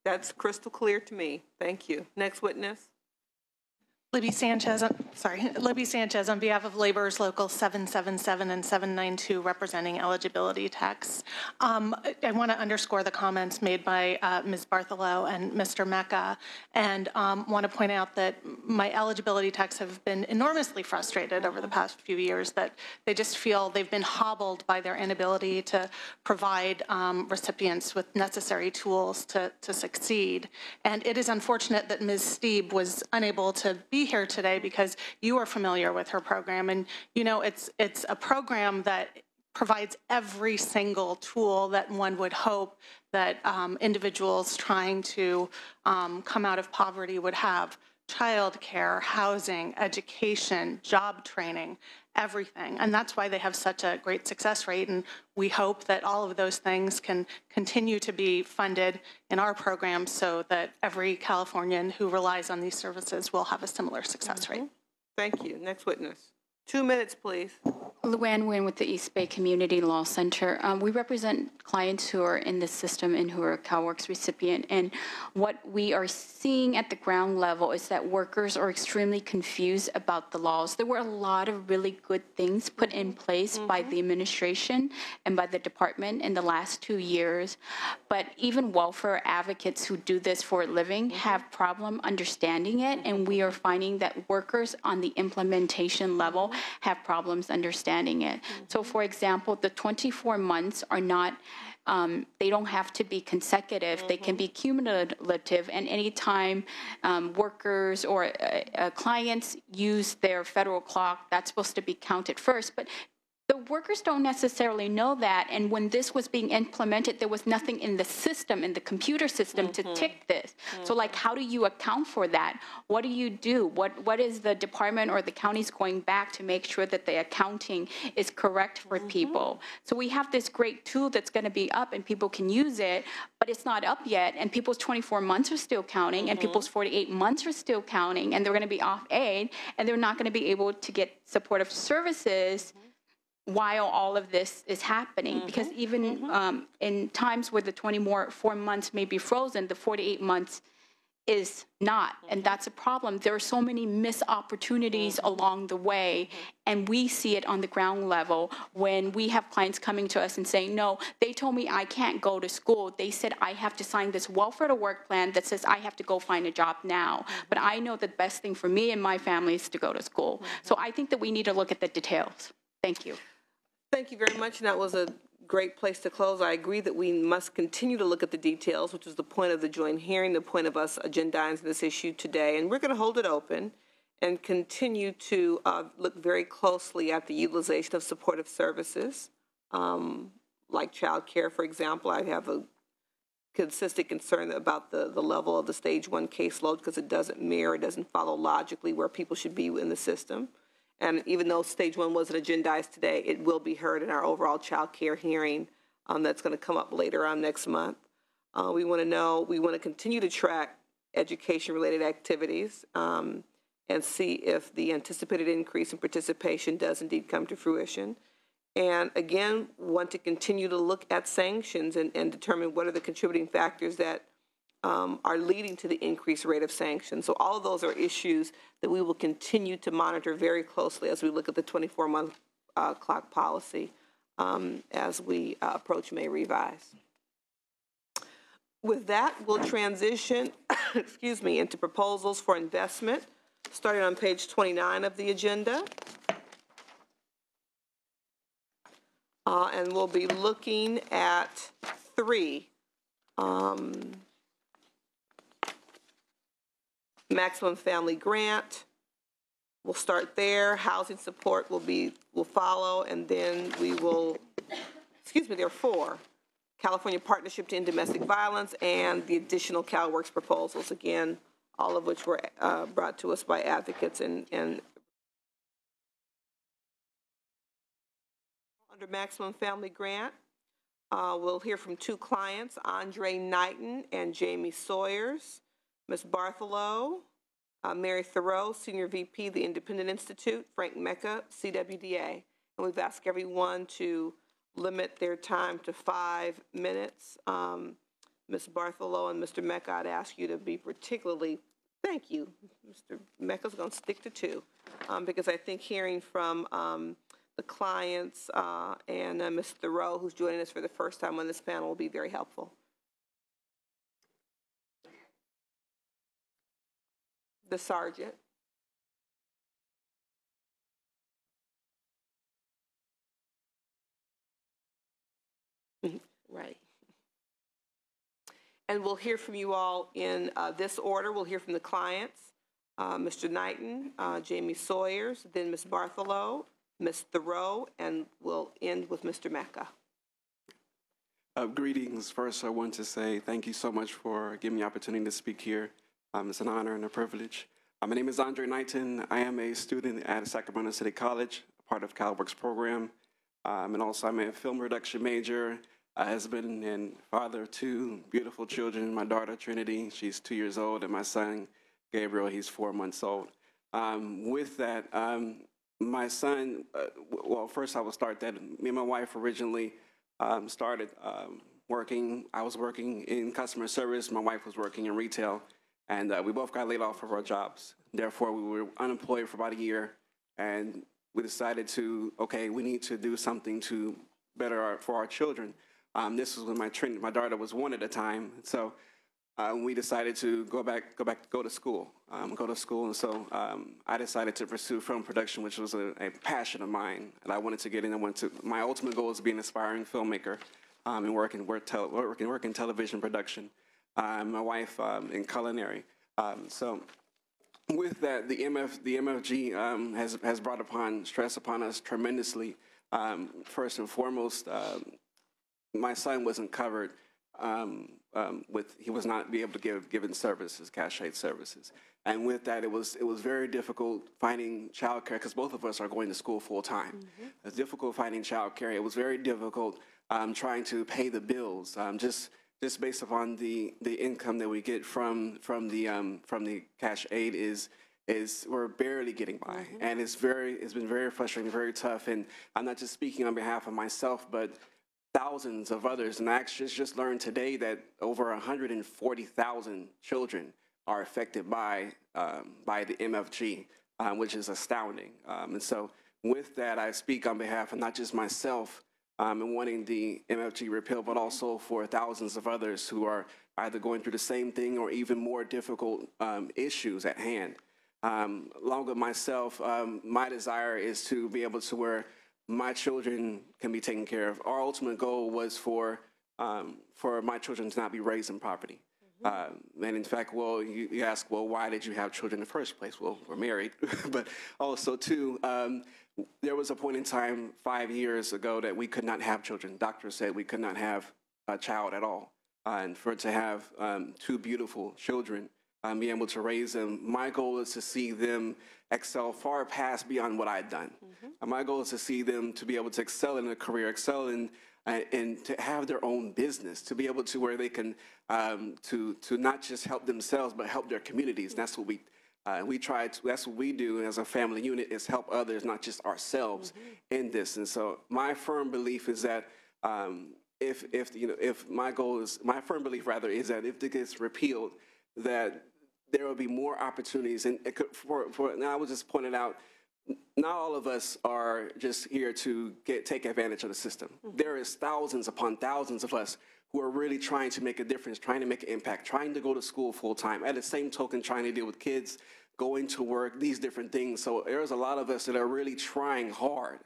That's crystal clear to me. Thank you. Next witness. Libby Sanchez on behalf of Laborers Local 777 and 792, representing eligibility tax. I want to underscore the comments made by Ms. Bartholow and Mr. Mecca, and want to point out that my eligibility tax have been enormously frustrated over the past few years, that they just feel they've been hobbled by their inability to provide recipients with necessary tools to succeed. And it is unfortunate that Ms. Steeb was unable to be here today because you are familiar with her program, and you know it's a program that provides every single tool that one would hope that individuals trying to come out of poverty would have: childcare, housing, education, job training, everything. And that's why they have such a great success rate, and we hope that all of those things can continue to be funded in our program so that every Californian who relies on these services will have a similar success rate. Thank you. Next witness. 2 minutes, please. Luann Nguyen with the East Bay Community Law Center. We represent clients who are in the system and who are a CalWORKs recipient. And what we are seeing at the ground level is that workers are extremely confused about the laws. There were a lot of really good things put in place by the administration and by the department in the last 2 years. But even welfare advocates who do this for a living have problem understanding it. And we are finding that workers on the implementation level have problems understanding it. So for example, the 24 months are not, they don't have to be consecutive. They can be cumulative, and anytime workers or clients use their federal clock, that's supposed to be counted first. But the workers don't necessarily know that, and when this was being implemented, there was nothing in the system, in the computer system, to tick this. So, like, how do you account for that? What do you do? What is the department or the counties going back to make sure that the accounting is correct for people? So we have this great tool that's going to be up, and people can use it, but it's not up yet, and people's 24 months are still counting, and people's 48 months are still counting, and they're going to be off aid, and they're not going to be able to get supportive services while all of this is happening, because even in times where the 24 months may be frozen, the 48 months is not, and that's a problem. There are so many missed opportunities along the way, and we see it on the ground level when we have clients coming to us and saying, no, they told me I can't go to school. They said I have to sign this welfare to work plan that says I have to go find a job now, but I know the best thing for me and my family is to go to school. So I think that we need to look at the details. Thank you. Thank you very much, and that was a great place to close. I agree that we must continue to look at the details, which is the point of the joint hearing, the point of us agendizing this issue today, and we're going to hold it open and continue to look very closely at the utilization of supportive services, like child care, for example. I have a consistent concern about the level of the stage 1 caseload because it doesn't mirror, it doesn't follow logically where people should be in the system. And even though stage 1 wasn't agendized today, it will be heard in our overall child care hearing that's going to come up later on next month. We want to continue to track education-related activities and see if the anticipated increase in participation does indeed come to fruition. And again, want to continue to look at sanctions and determine what are the contributing factors that are leading to the increased rate of sanctions. So all of those are issues that we will continue to monitor very closely as we look at the 24-month clock policy as we approach May revise. With that, we'll transition, excuse me, into proposals for investment, starting on page 29 of the agenda. And we'll be looking at 3. Maximum family grant, we'll start there. Housing support will follow, and then we will, excuse me, there are 4. California Partnership to End Domestic Violence and the additional CalWORKs proposals, again, all of which were brought to us by advocates and under maximum family grant. We'll hear from 2 clients, Andre Knighton and Jamie Sawyers. Ms. Bartholow, Mary Thoreau, Senior VP, the Independent Institute, Frank Mecca, CWDA. And we've asked everyone to limit their time to 5 minutes. Ms. Bartholow and Mr. Mecca, I'd ask you to be particularly, thank you. Mr. Mecca's going to stick to 2 because I think hearing from the clients and Ms. Thoreau, who's joining us for the first time on this panel, will be very helpful. The sergeant. Right. And we'll hear from you all in this order. We'll hear from the clients, Mr. Knighton, Jamie Sawyers, then Ms. Bartholow, Ms. Thoreau, and we'll end with Mr. Mecca. Greetings. First, I want to say thank you so much for giving me the opportunity to speak here. It's an honor and a privilege. My name is Andre Knighton. I am a student at Sacramento City College, part of CalWorks program, and also I'm a film production major, a husband and father of 2 beautiful children. My daughter, Trinity, she's 2 years old, and my son, Gabriel, he's 4 months old. With that, my son, well, first I will start that me and my wife originally started working. I was working in customer service. My wife was working in retail, and we both got laid off of our jobs. Therefore, we were unemployed for about a year, and we decided to, okay, we need to do something to better for our children. This was when my daughter was 1 at the time, so we decided to go to school. And so I decided to pursue film production, which was a passion of mine, and I wanted to get in. My ultimate goal is to be an aspiring filmmaker and work in television production. My wife in culinary. So with that, the MFG has brought stress upon us tremendously. First and foremost, my son wasn't covered he was not be able to given services, cash aid services. And with that, it was very difficult finding childcare because both of us are going to school full time. It's difficult finding childcare. It was very difficult trying to pay the bills, just based upon the income that we get from the cash aid is we're barely getting by, and it's been very frustrating, very tough. And I'm not just speaking on behalf of myself, but thousands of others. And I actually just learned today that over 140,000 children are affected by the MFG, which is astounding. And so with that, I speak on behalf of not just myself and wanting the MFG repealed, but also for thousands of others who are either going through the same thing or even more difficult issues at hand. Along with myself, my desire is to be able to where my children can be taken care of. Our ultimate goal was for my children to not be raised in poverty. And in fact, well, you ask, well, why did you have children in the first place? Well, we're married, but also too, there was a point in time 5 years ago that we could not have children. Doctors said we could not have a child at all. And for it to have 2 beautiful children, be able to raise them, my goal is to see them excel far past beyond what I'd done. My goal is to see them to be able to excel in a career, excel in and to have their own business, to be able to where they can to not just help themselves but help their communities. And that's what we try to. That's what we do as a family unit, is help others, not just ourselves, in this. And so my firm belief is that if my firm belief rather is that if it gets repealed, that there will be more opportunities. And now I was just pointed out, not all of us are just here to take advantage of the system. There is thousands upon thousands of us who are really trying to make a difference, trying to make an impact, trying to go to school full time. At the same token, trying to deal with kids, going to work, these different things. So there's a lot of us that are really trying hard.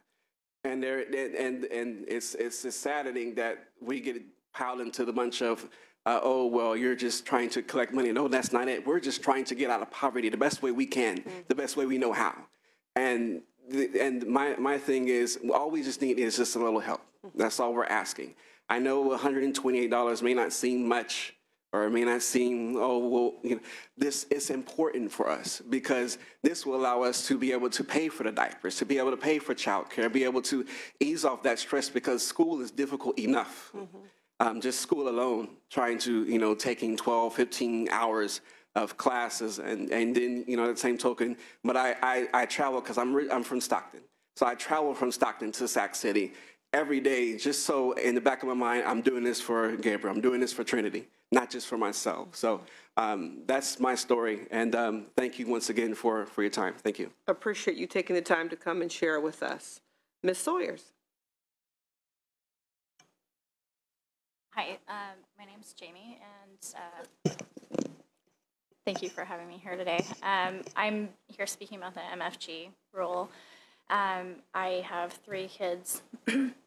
And it's saddening that we get piled into the bunch of, oh, well, you're just trying to collect money. No, that's not it. We're just trying to get out of poverty the best way we can, the best way we know how. And my thing is, all we just need is just a little help. That's all we're asking. I know $128 may not seem much, or it may not seem, oh, well, this is important for us because this will allow us to be able to pay for the diapers, to be able to pay for childcare, be able to ease off that stress because school is difficult enough. Just school alone, trying to, taking 12, 15 hours of classes, and then, at the same token, but I travel because I'm from Stockton. So I travel from Stockton to Sac City every day, just so in the back of my mind, I'm doing this for Gabriel, I'm doing this for Trinity. not just for myself. So that's my story, and thank you once again for your time. Thank you. Appreciate you taking the time to come and share with us. Ms. Sawyers. Hi, my name's Jamie, and thank you for having me here today. I'm here speaking about the MFG rule. I have 3 kids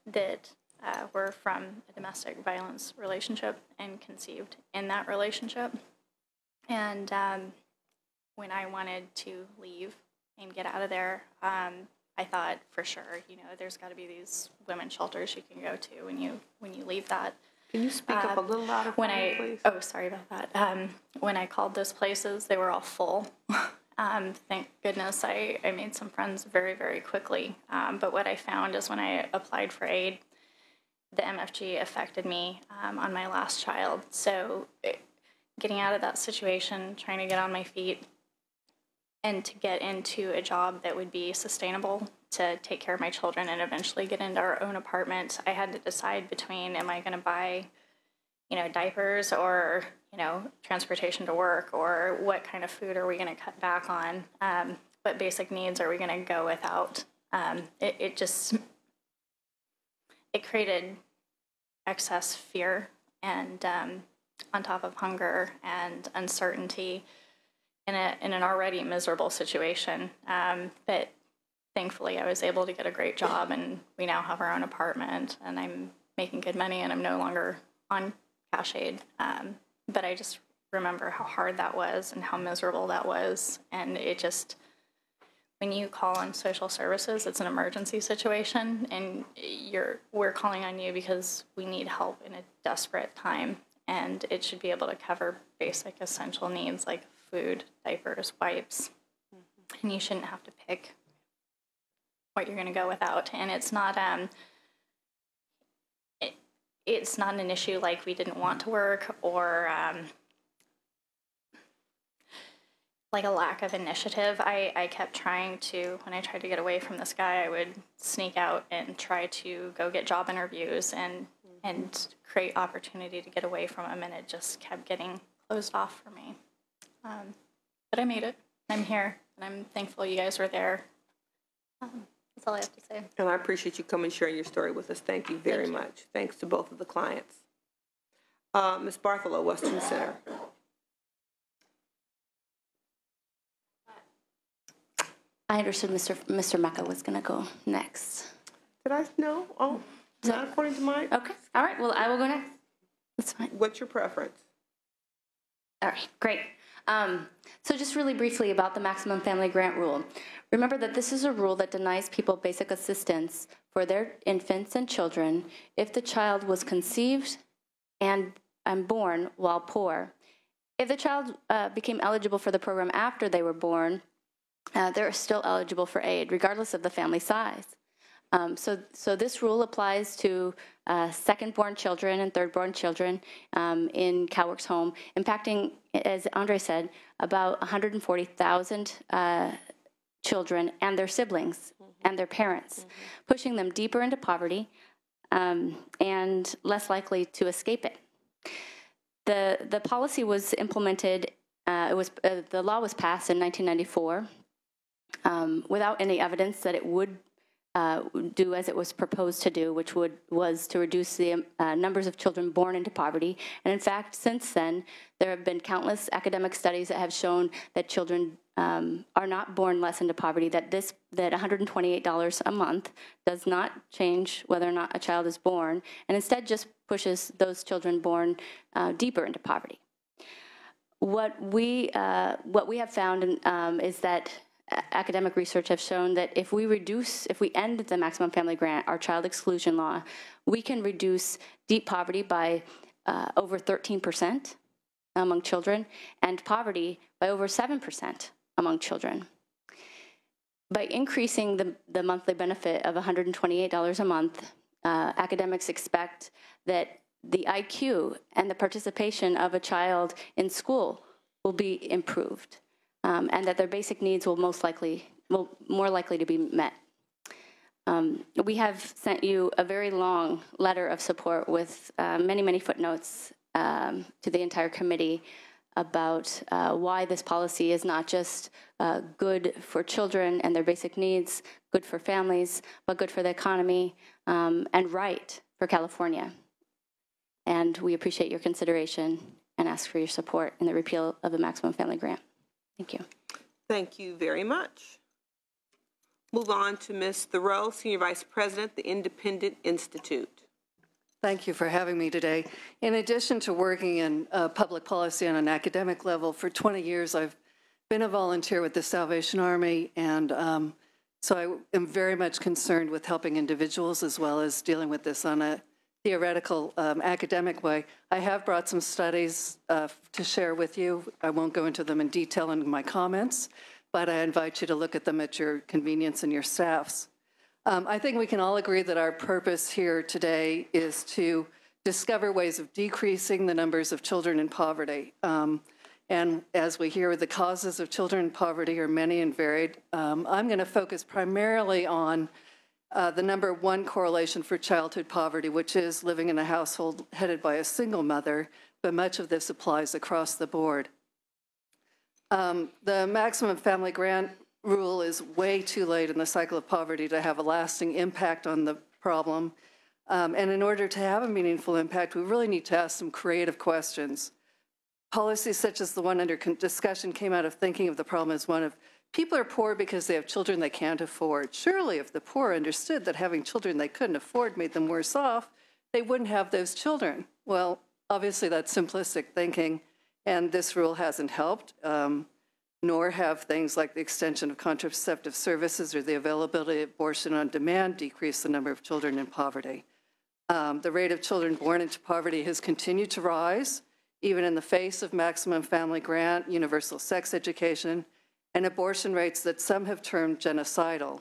that were from a domestic violence relationship and conceived in that relationship. And when I wanted to leave and get out of there, I thought for sure, you know, there's got to be these women's shelters you can go to when you leave that. Can you speak up a little louder for me, please? Oh, sorry about that. When I called those places, they were all full. Thank goodness I made some friends very, very quickly. But what I found is when I applied for aid, the MFG affected me on my last child. So getting out of that situation, trying to get on my feet, and to get into a job that would be sustainable to take care of my children and eventually get into our own apartment, I had to decide between, am I going to buy, you know, diapers or, you know, transportation to work, or what kind of food are we going to cut back on? What basic needs are we going to go without? It created excess fear and on top of hunger and uncertainty in an already miserable situation. But thankfully I was able to get a great job, and we now have our own apartment, and I'm making good money, and I'm no longer on cash aid. But I just remember how hard that was and how miserable that was. And it just, when you call on social services, it's an emergency situation, and we're calling on you because we need help in a desperate time. And it should be able to cover basic essential needs like food, diapers, wipes. And you shouldn't have to pick what you're going to go without. And it's not it's not an issue like we didn't want to work, or like a lack of initiative. I kept trying to, when I tried to get away from this guy, I would sneak out and try to go get job interviews and create opportunity to get away from him, and it just kept getting closed off for me. But I made it. I'm here, and I'm thankful you guys were there. That's all I have to say. And I appreciate you coming and sharing your story with us. Thank you very much. Thanks to both of the clients. Ms. Bartholow, Western Center. I understood Mr. Mecca was going to go next. Did I? No? Oh, not according to my... Okay. All right. Well, I will go next. That's fine. What's your preference? All right. Great. So just really briefly about the maximum family grant rule. Remember that this is a rule that denies people basic assistance for their infants and children if the child was conceived and born while poor. If the child became eligible for the program after they were born, they're still eligible for aid, regardless of the family size. So this rule applies to second-born children and third-born children in CalWORK's home, impacting, as Andre said, about 140,000 children and their siblings and their parents, pushing them deeper into poverty and less likely to escape it. The policy was implemented, the law was passed in 1994 without any evidence that it would do as it was proposed to do, which was to reduce the numbers of children born into poverty. And in fact, since then, there have been countless academic studies that have shown that children are not born less into poverty, that $128 a month does not change whether or not a child is born, and instead just pushes those children born deeper into poverty. What we have found is that academic research have shown that if we end the maximum family grant, our child exclusion law, we can reduce deep poverty by over 13% among children, and poverty by over 7% among children. By increasing the monthly benefit of $128 a month, academics expect that the IQ and the participation of a child in school will be improved. And that their basic needs will more likely to be met. We have sent you a very long letter of support with many, many footnotes to the entire committee about why this policy is not just good for children and their basic needs, good for families, but good for the economy and right for California. And we appreciate your consideration and ask for your support in the repeal of the maximum family grant. Thank you. Thank you very much. Move on to Ms. Thoreau, Senior Vice President, the Independent Institute. Thank you for having me today. In addition to working in public policy on an academic level, for 20 years I've been a volunteer with the Salvation Army, and so I am very much concerned with helping individuals as well as dealing with this on a theoretical, academic way. I have brought some studies to share with you. I won't go into them in detail in my comments, but I invite you to look at them at your convenience and your staff's. I think we can all agree that our purpose here today is to discover ways of decreasing the numbers of children in poverty. And as we hear, the causes of children in poverty are many and varied. I'm going to focus primarily on the number one correlation for childhood poverty, which is living in a household headed by a single mother, but much of this applies across the board. The maximum family grant rule is way too late in the cycle of poverty to have a lasting impact on the problem. And in order to have a meaningful impact, we really need to ask some creative questions. Policies such as the one under discussion came out of thinking of the problem as one of people are poor because they have children they can't afford. Surely if the poor understood that having children they couldn't afford made them worse off, they wouldn't have those children. Well, obviously that's simplistic thinking, and this rule hasn't helped. Nor have things like the extension of contraceptive services or the availability of abortion on demand decrease the number of children in poverty. The rate of children born into poverty has continued to rise, even in the face of maximum family grant, universal sex education, and abortion rates that some have termed genocidal.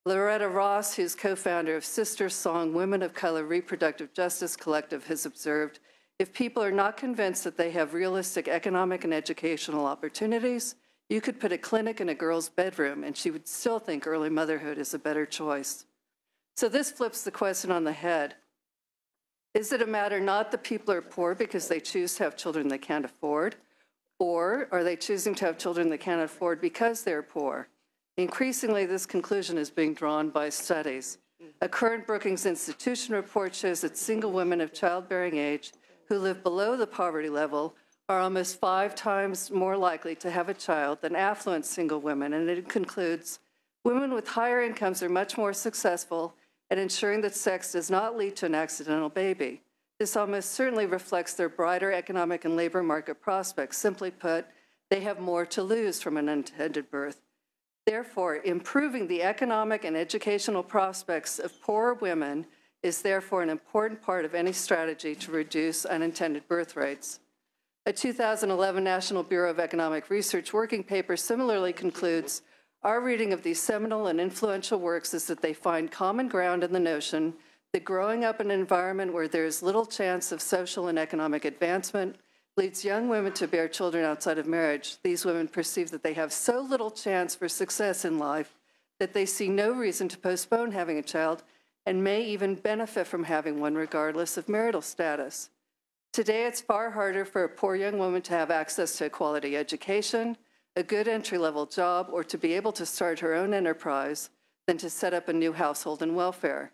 Loretta Ross, who's co-founder of Sister Song Women of Color Reproductive Justice Collective, has observed, if people are not convinced that they have realistic economic and educational opportunities, you could put a clinic in a girl's bedroom and she would still think early motherhood is a better choice. So this flips the question on the head. Is it a matter not that people are poor because they choose to have children they can't afford, or are they choosing to have children they can't afford because they're poor? Increasingly, this conclusion is being drawn by studies. A current Brookings Institution report shows that single women of childbearing age who live below the poverty level are almost 5 times more likely to have a child than affluent single women, and it concludes, women with higher incomes are much more successful at ensuring that sex does not lead to an accidental baby. This almost certainly reflects their brighter economic and labor market prospects. Simply put, they have more to lose from an unintended birth. Therefore, improving the economic and educational prospects of poorer women is therefore an important part of any strategy to reduce unintended birth rates. A 2011 National Bureau of Economic Research working paper similarly concludes, our reading of these seminal and influential works is that they find common ground in the notion that growing up in an environment where there is little chance of social and economic advancement leads young women to bear children outside of marriage. These women perceive that they have so little chance for success in life that they see no reason to postpone having a child and may even benefit from having one regardless of marital status. Today, it's far harder for a poor young woman to have access to a quality education, a good entry-level job, or to be able to start her own enterprise than to set up a new household and welfare.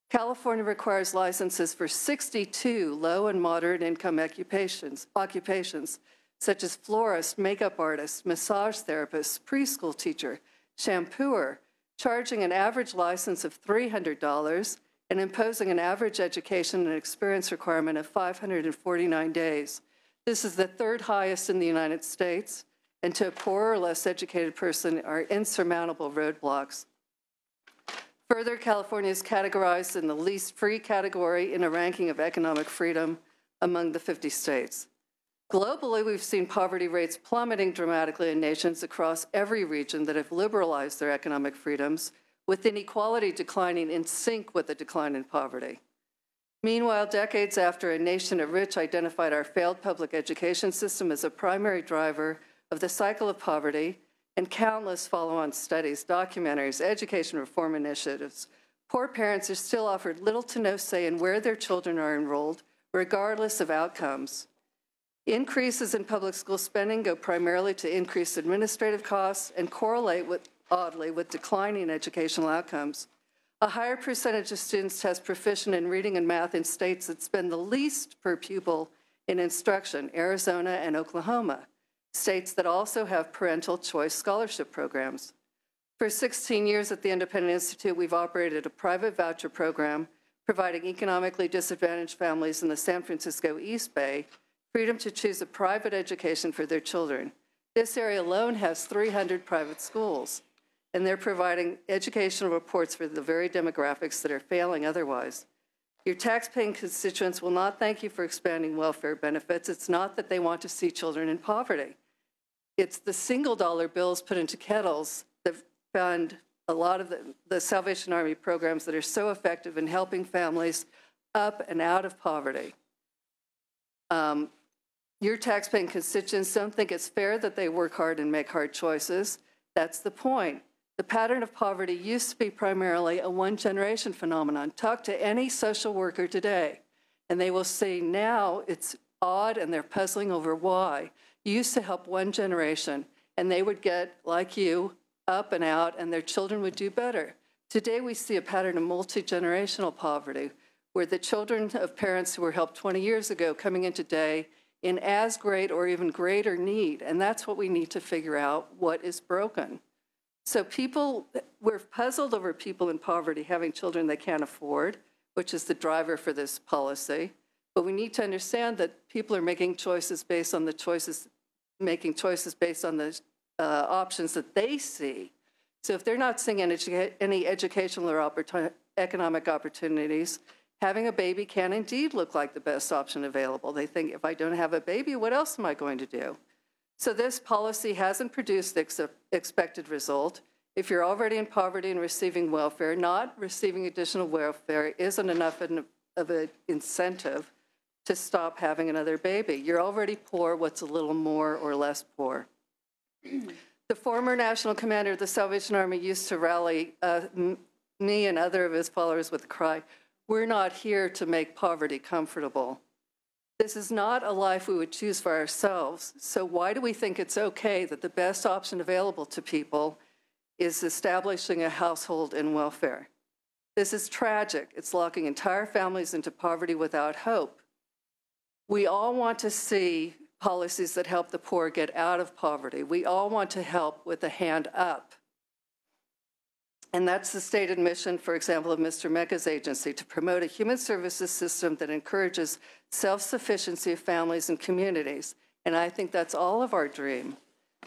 California requires licenses for 62 low and moderate income occupations, such as florist, makeup artist, massage therapist, preschool teacher, shampooer, charging an average license of $300 and imposing an average education and experience requirement of 549 days. This is the 3rd highest in the United States, and to a poorer or less educated person are insurmountable roadblocks. Further, California is categorized in the least free category in a ranking of economic freedom among the 50 states. Globally, we've seen poverty rates plummeting dramatically in nations across every region that have liberalized their economic freedoms, with inequality declining in sync with the decline in poverty. Meanwhile, decades after a nation at rich identified our failed public education system as a primary driver of the cycle of poverty, and countless follow-on studies, documentaries, education reform initiatives, poor parents are still offered little to no say in where their children are enrolled, regardless of outcomes. Increases in public school spending go primarily to increased administrative costs and correlate oddly with declining educational outcomes. A higher percentage of students test proficient in reading and math in states that spend the least per pupil in instruction, Arizona and Oklahoma, states that also have parental choice scholarship programs. For 16 years at the Independent Institute, we've operated a private voucher program providing economically disadvantaged families in the San Francisco East Bay freedom to choose a private education for their children. This area alone has 300 private schools, and they're providing educational reports for the very demographics that are failing otherwise. Your tax-paying constituents will not thank you for expanding welfare benefits. It's not that they want to see children in poverty. It's the single dollar bills put into kettles that fund a lot of the Salvation Army programs that are so effective in helping families up and out of poverty. Your tax-paying constituents don't think it's fair that they work hard and make hard choices. That's the point. The pattern of poverty used to be primarily a one-generation phenomenon. Talk to any social worker today, and they will say now it's odd and they're puzzling over why. You used to help one generation, and they would get, like you, up and out, and their children would do better. Today we see a pattern of multi-generational poverty, where the children of parents who were helped 20 years ago coming in today in as great or even greater need, and that's what we need to figure out, what is broken. So we're puzzled over people in poverty having children they can't afford, which is the driver for this policy. But we need to understand that people are making choices based on the options that they see. So if they're not seeing any educational or economic opportunities, having a baby can indeed look like the best option available. They think, if I don't have a baby, what else am I going to do? So this policy hasn't produced the expected result. If you're already in poverty and receiving welfare, not receiving additional welfare isn't enough of an incentive to stop having another baby. You're already poor, what's a little more or less poor? The former national commander of the Salvation Army used to rally me and other of his followers with the cry, "We're not here to make poverty comfortable." This is not a life we would choose for ourselves, so why do we think it's okay that the best option available to people is establishing a household in welfare? This is tragic. It's locking entire families into poverty without hope. We all want to see policies that help the poor get out of poverty. We all want to help with a hand up. And that's the stated mission, for example, of Mr. Mecca's agency, to promote a human services system that encourages self-sufficiency of families and communities. And I think that's all of our dream.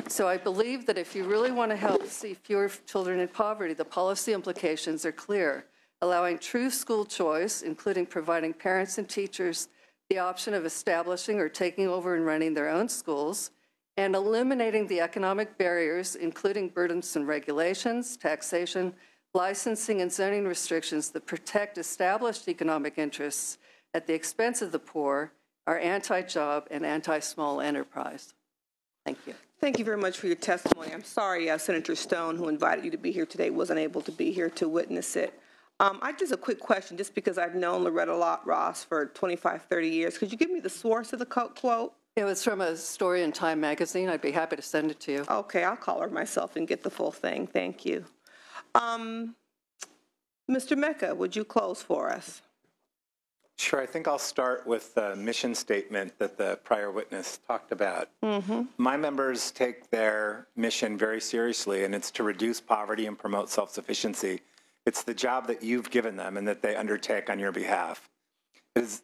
So I believe that if you really want to help see fewer children in poverty, the policy implications are clear, allowing true school choice, including providing parents and teachers the option of establishing or taking over and running their own schools, and eliminating the economic barriers, including burdensome regulations, taxation, licensing, and zoning restrictions that protect established economic interests at the expense of the poor, are anti-job and anti-small enterprise. Thank you. Thank you very much for your testimony. I'm sorry Senator Stone, who invited you to be here today, wasn't able to be here to witness it. I just a quick question, just because I've known Loretta Ross for 25, 30 years. Could you give me the source of the quote? It was from a story in Time magazine. I'd be happy to send it to you. Okay, I'll call her myself and get the full thing. Thank you. Mr. Mecca, would you close for us? Sure. I think I'll start with the mission statement that the prior witness talked about. My members take their mission very seriously, and it's to reduce poverty and promote self-sufficiency. It's the job that you've given them and that they undertake on your behalf. It is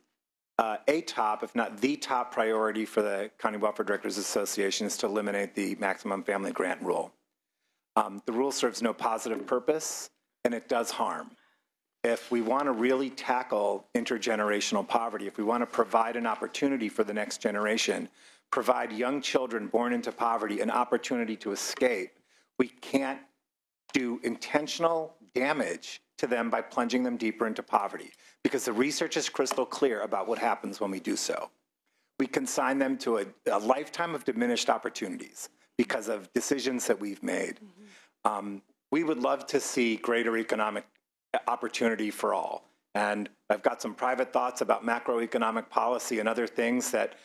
a top, if not the top priority for the County Welfare Directors Association is to eliminate the maximum family grant rule. The rule serves no positive purpose, and it does harm. If we want to really tackle intergenerational poverty, if we want to provide an opportunity for the next generation, provide young children born into poverty an opportunity to escape, we can't do intentional damage to them by plunging them deeper into poverty, because the research is crystal clear about what happens when we do so. We consign them to a lifetime of diminished opportunities because of decisions that we've made. We would love to see greater economic opportunity for all, And I've got some private thoughts about macroeconomic policy and other things that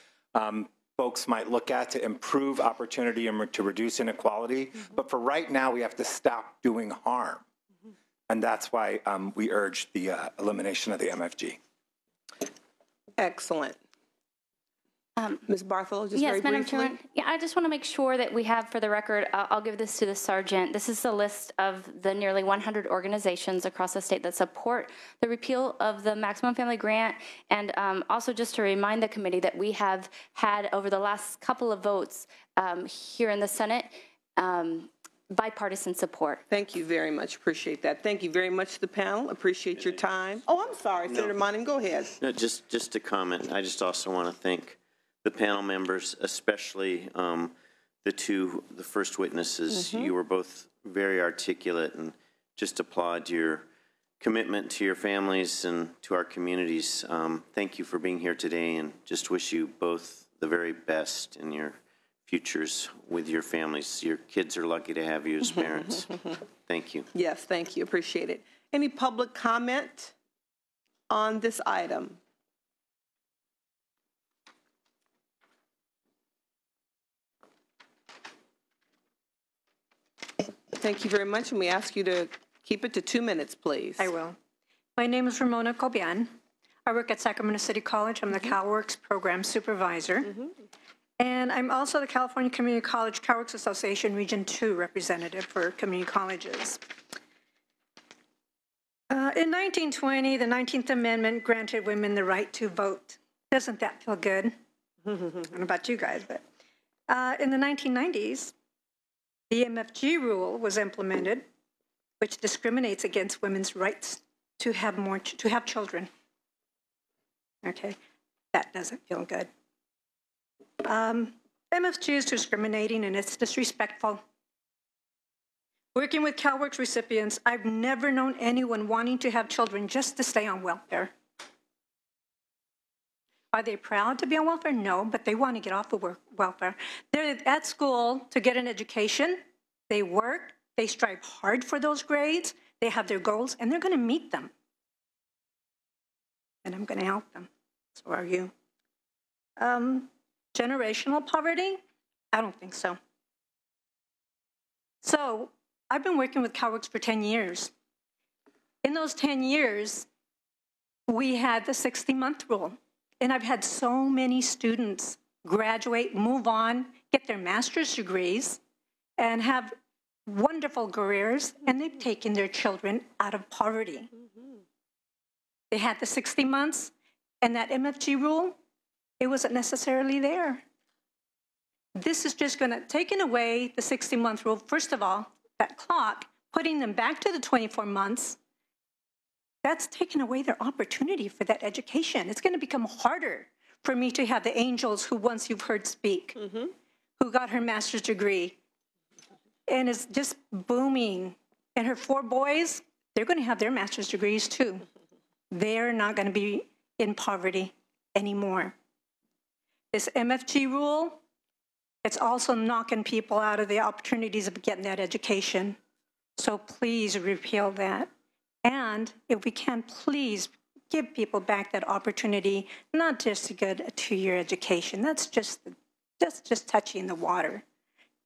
folks might look at to improve opportunity and to reduce inequality. But for right now, we have to stop doing harm. And that's why we urge the elimination of the MFG. Excellent. Ms. Bartholow, just very Yes, Madam briefly. Chairman. Yeah, I just want to make sure that we have, for the record, I'll give this to the sergeant. This is the list of the nearly 100 organizations across the state that support the repeal of the maximum family grant. And also just to remind the committee that we have had, over the last couple of votes here in the Senate, bipartisan support. Thank you very much. Appreciate that. Thank you very much to the panel. Appreciate your time. Oh, I'm sorry, Senator Monin, go ahead. No, just to comment, I just also want to thank the panel members, especially the first witnesses. You were both very articulate, and just applaud your commitment to your families and to our communities. Thank you for being here today, and just wish you both the very best in your futures with your families. Your kids are lucky to have you as parents. Thank you. Yes, thank you. Appreciate it. Any public comment on this item? Thank you very much, and we ask you to keep it to 2 minutes, please. I will. My name is Ramona Cobian. I work at Sacramento City College. I'm the CalWorks program supervisor. And I'm also the California Community College CalWorks Association Region 2 representative for community colleges. In 1920, the 19th Amendment granted women the right to vote. Doesn't that feel good? I don't know about you guys, but in the 1990s, the MFG rule was implemented, which discriminates against women's rights to have children. Okay, that doesn't feel good. MFG is discriminating and it's disrespectful. Working with CalWorks recipients, I've never known anyone wanting to have children just to stay on welfare. Are they proud to be on welfare? No, but they want to get off of welfare. They're at school to get an education. They work. They strive hard for those grades. They have their goals, and they're going to meet them. And I'm going to help them. So are you. Generational poverty? I don't think so. So I've been working with CalWorks for 10 years. In those 10 years, we had the 60-month rule. And I've had so many students graduate, move on, get their master's degrees, and have wonderful careers, and they've taken their children out of poverty. They had the 60 months, and that MFG rule, it wasn't necessarily there. This is just going to take away the 60-month rule. First of all, that clock, putting them back to the 24 months, that's taken away their opportunity for that education. It's going to become harder for me to have the angels who once you've heard speak, who got her master's degree, and is just booming. And her 4 boys, they're going to have their master's degrees too. They're not going to be in poverty anymore. This MFG rule, it's also knocking people out of the opportunities of getting that education. So please repeal that. And if we can, please give people back that opportunity, not just to get a 2-year education. That's just touching the water.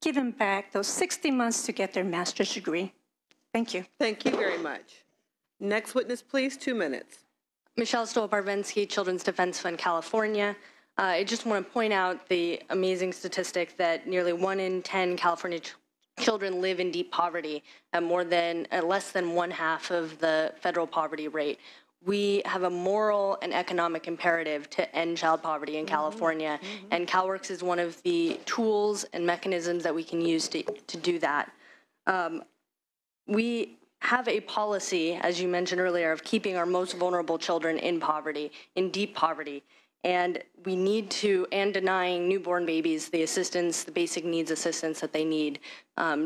Give them back those 60 months to get their master's degree. Thank you. Thank you very much. Next witness, please, 2 minutes. Michelle Stoll-Barbenski, Children's Defense Fund, California. I just want to point out the amazing statistic that nearly 1 in 10 California children live in deep poverty at less than 1/2 of the federal poverty rate. We have a moral and economic imperative to end child poverty in California, and CalWorks is one of the tools and mechanisms that we can use to do that. We have a policy, as you mentioned earlier, of keeping our most vulnerable children in poverty, in deep poverty. And we need to, and denying newborn babies the assistance, the basic needs assistance that they need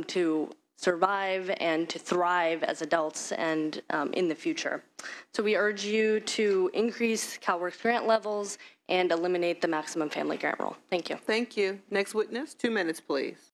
to survive and to thrive as adults and in the future. So we urge you to increase CalWorks grant levels and eliminate the maximum family grant rule. Thank you. Thank you. Next witness, 2 minutes, please.